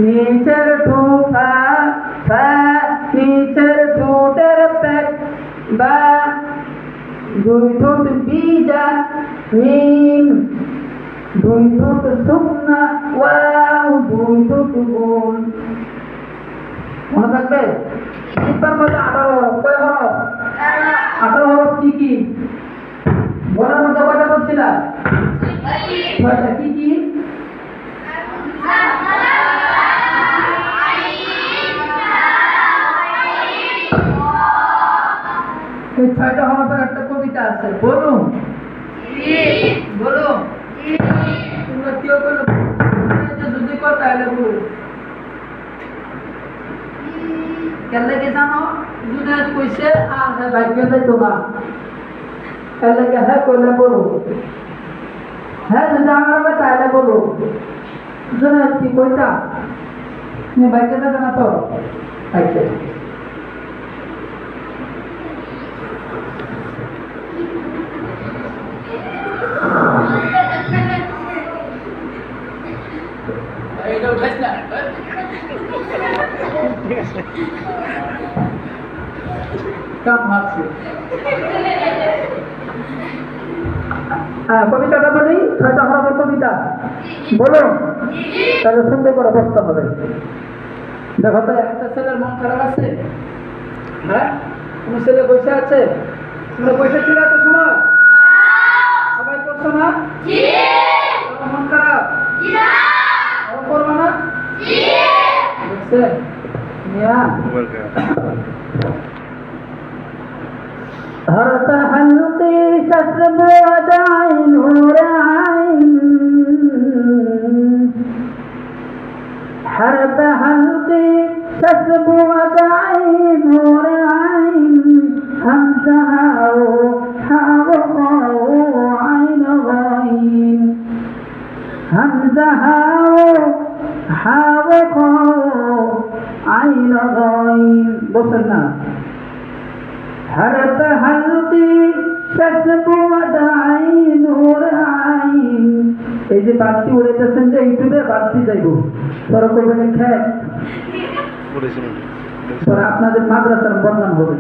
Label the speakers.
Speaker 1: নিচের ঠোঁটা ফা নিচের ঠোঁটের পেট বা দুই ঠোঁট বিজা মিম দুই ঠোঁট শুকনা ওয়াও দুই ঠোঁট গোল মনে থাকবে শিক্ষার মধ্যে 18 হরফ কয় হরফ 18 হরফ কি কি বলার মধ্যে কয়টা বলছিলাম ছয়টা কি কি এই ছয়টা হরফের একটা কবিতা আছে বলুন বলুন তোমরা কেউ বলো যদি কর তাহলে বলুন কেন লাগে জানো যদি কইছে আর হ্যাঁ ভাগ্য দেয় তোমার কেন লাগে হ্যাঁ কইলে বলো হ্যাঁ যদি আমার হবে তাহলে বলো জন্য কি কইতা তুমি ভাগ্য দেবে না তো আচ্ছা এইটা উঠাইছ না কাম মারছে কবিতাটা বলি ছয়টা হরফের কবিতা বলো তাহলে শুনতে করে বসতে হবে দেখো তো একটা ছেলের মন খারাপ আছে হ্যাঁ কোনো ছেলে বসে আছে তোমরা বসে ছিল এত সময় সবাই করছো না মন খারাপ করবো না দেখছেন हर तहल्लुक़ी शस्ब वदाई नूर आइन हर तहल्लुक़ी शस्ब वदाई नूर आइन हम सहाओ हाओ आइन गाइन हम सहाओ हाओ आइन गाइन बोलना ना हर तहल्लुक़ी शस्ब वदाई नूर आइन এই যে বাড়তি উড়াইতেছেন যে ইউটিউবে বাড়তি যাইব তোরা করবেন খেয়ে আপনাদের মাদ্রাসার বদনাম হবে